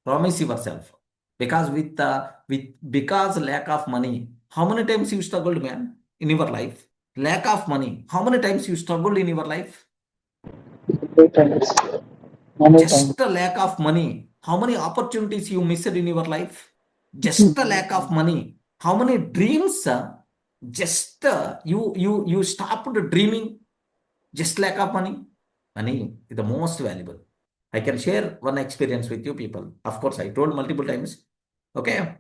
Promise yourself. Because because lack of money, how many times you struggled, man, in your life? Lack of money, how many times you struggled in your life? Many times. Many times. Just a lack of money, how many opportunities you missed in your life? Just a Many lack of times. money, how many dreams just you stopped dreaming? Just lack of money. Money is the most valuable. I can share one experience with you people. Of course, I told multiple times. Okay.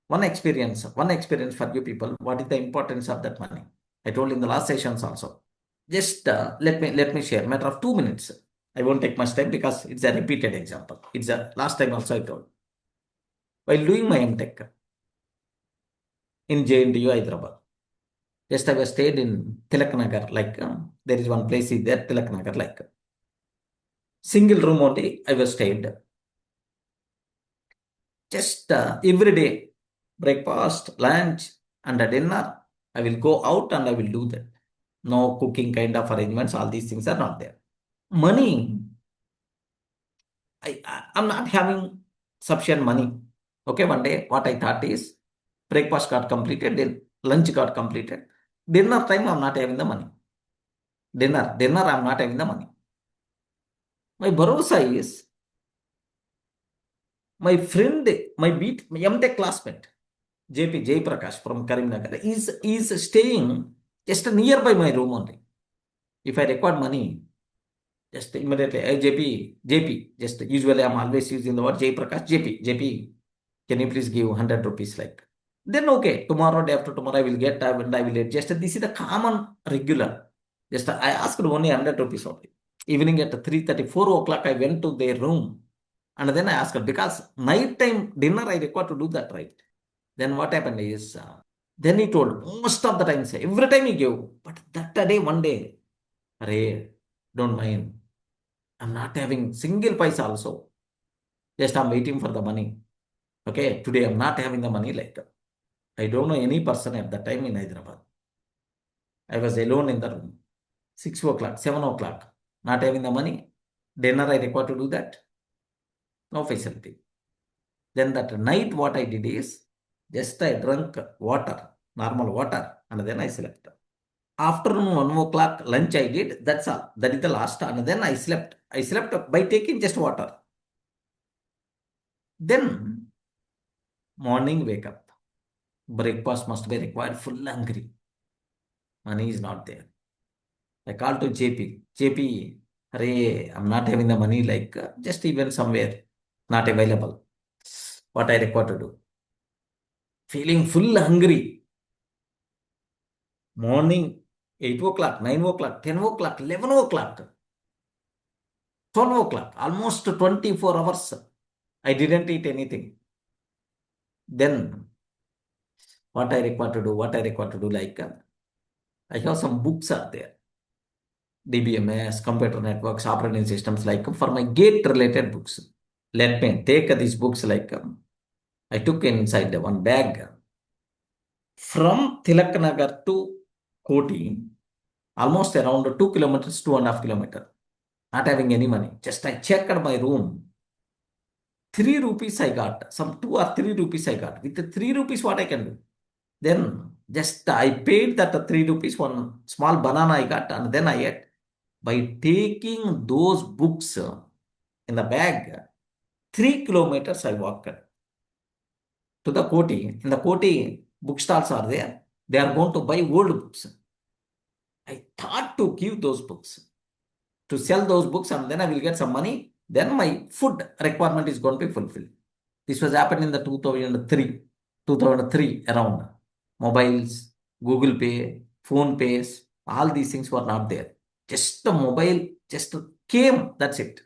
One experience for you people. What is the importance of that money? I told in the last sessions also. Just let me share. Matter of 2 minutes. I won't take much time because it's a repeated example. It's a last time also I told. While doing my MTech in JNTU Hyderabad, just I was stayed in Tilak Nagar. Like there is one place is there, Tilak Nagar. Like single room only. I was stayed. Just every day, breakfast, lunch, and a dinner. I will go out and I will do that. No cooking kind of arrangements. All these things are not there. Money, I'm not having sufficient money. Okay, one day what I thought is breakfast got completed, then lunch got completed. Dinner time, I'm not having the money. Dinner, I'm not having the money. My bharosa is my friend, my MTech classmate, JP Jay Prakash from Karimnagar, is staying just nearby my room only. If I require money, just immediately, hey, JP, just usually I'm always using the word Jay Prakash, JP, can you please give 100 rupees? Like, then okay, tomorrow, day after tomorrow, I will adjust. This is the common regular. Just I asked only 100 rupees only. Evening at 3:30, 4 o'clock, I went to their room. And then I asked because night time dinner, I require to do that, right? Then what happened is, then he told most of the times, every time he gave, but that day, one day, Arey, don't mind. I'm not having single paisa also. Just I'm waiting for the money. Okay, today I'm not having the money. Like, I don't know any person at that time in Hyderabad. I was alone in the room. 6 o'clock, 7 o'clock, not having the money. Dinner, I require to do that. No facility. Then that night, what I did is just I drank water, normal water, and then I slept. Afternoon, 1 o'clock, lunch I did. That's all. That is the last. And then I slept. I slept by taking just water. Then morning, wake up. Breakfast must be required. Full hungry. Money is not there. I called to JP. JP, Hare, I'm not having the money. Like just even somewhere not available. What I require to do? Feeling full hungry. Morning, 8 o'clock, 9 o'clock, 10 o'clock, 11 o'clock, 12 o'clock, almost 24 hours. I didn't eat anything. Then what I require to do? What I require to do? Like I have some books are there. DBMS, computer networks, operating systems, like for my gate related books. Let me take these books like I took inside one bag from Tilaknagar to Koti, almost around 2 kilometers, 2.5 kilometers. Not having any money. Just I checked my room. 3 rupees I got. Some 2 or 3 rupees I got. With the 3 rupees, what I can do? Then just I paid that 3 rupees, one small banana I got, and then I ate. By taking those books in the bag, 3 kilometers I walked to the Koti. In the Koti, bookstalls are there. They are going to buy old books. I thought to give those books, to sell those books, and then I will get some money. Then my food requirement is going to be fulfilled. This was happened in the 2003 around. Mobiles, Google Pay, Phone Pays, all these things were not there. Just the mobile just came, that's it.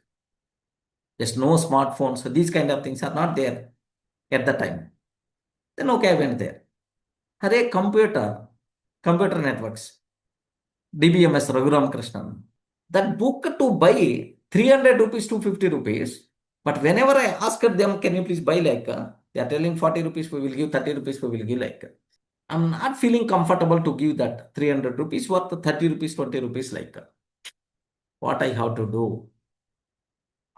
Just no smartphones. So these kind of things are not there at the time. Then okay, I went there. Hare computer networks, DBMS Raghuram Krishnan. That book to buy 300 rupees, 250 rupees. But whenever I asked them, can you please buy like, they are telling 40 rupees, we will give 30 rupees, we will give like. I'm not feeling comfortable to give that 300 rupees worth 30 rupees, 20 rupees like. What I have to do?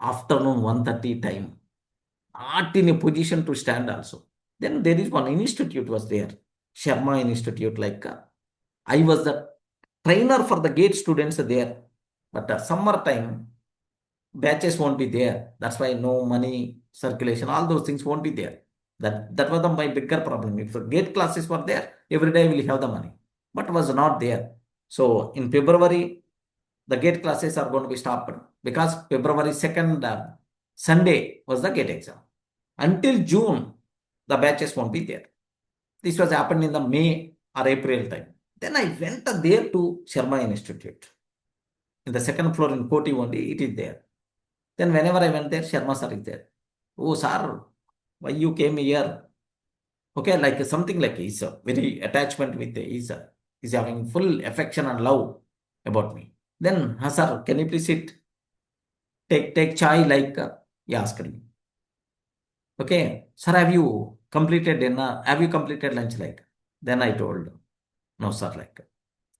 Afternoon 1:30 time. not in a position to stand also. Then there is one institute was there, Sharma Institute. I was the trainer for the gate students there, but summertime batches won't be there. That's why no money circulation, all those things won't be there. That was my bigger problem. If the gate classes were there, every day we'll have the money, but was not there. So in February, the gate classes are going to be stopped because February 2nd Sunday was the gate exam. Until June, the batches won't be there. This was happened in the May or April time. Then I went there to Sharma Institute. In the second floor in Koti only, it is there. Then whenever I went there, Sharma sir is there. Oh, sir, why you came here? Okay, like something like he's very attachment with he's having full affection and love about me. Then, sir, can you please sit? Take chai he asked me. Okay, sir, have you completed dinner? Have you completed lunch Then I told, no, sir,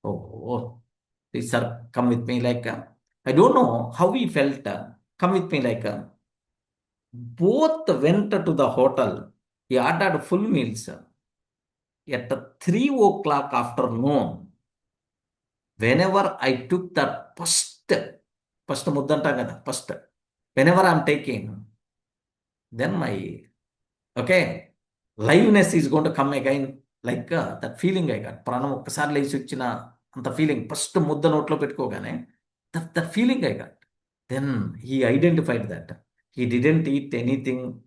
oh, please, sir, come with me I don't know how he felt. Come with me both went to the hotel. He ordered full meals at 3 o'clock afternoon. Whenever I took that first muddanta kada, first, whenever I'm taking, then my, okay, liveness is going to come again, that feeling I got. Pranam okkasari leisi vachina anta feeling, first mudda notlo pettukogane, that feeling I got. Then he identified that. He didn't eat anything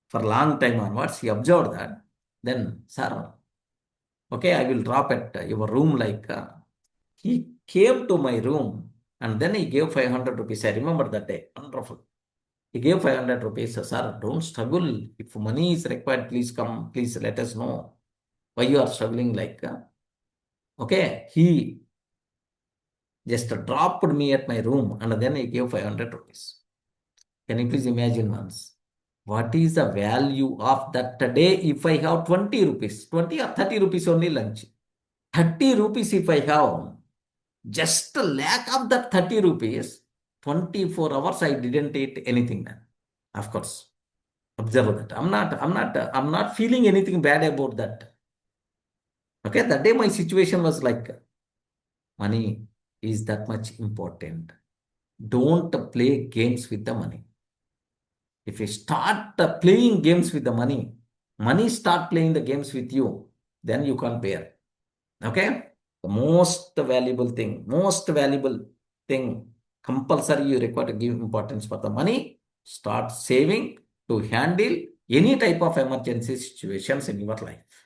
for a long time onwards. He observed that. Then, sir, okay, I will drop at your room he came to my room and then he gave 500 rupees. I remember that day. Wonderful. He gave 500 rupees. Sir, don't struggle. If money is required, please come. Please let us know why you are struggling okay. He just dropped me at my room and then he gave 500 rupees. Can you please imagine once? What is the value of that day if I have 20 rupees? 20 or 30 rupees only lunch. 30 rupees if I have, just a lack of that 30 rupees, 24 hours I didn't eat anything. Of course, observe that. I'm not feeling anything bad about that. Okay, that day my situation was money is that much important. Don't play games with the money. If you start playing games with the money start playing the games with you, then you can't bear. Okay? The most valuable thing, compulsory you require to give importance for the money, start saving to handle any type of emergency situations in your life.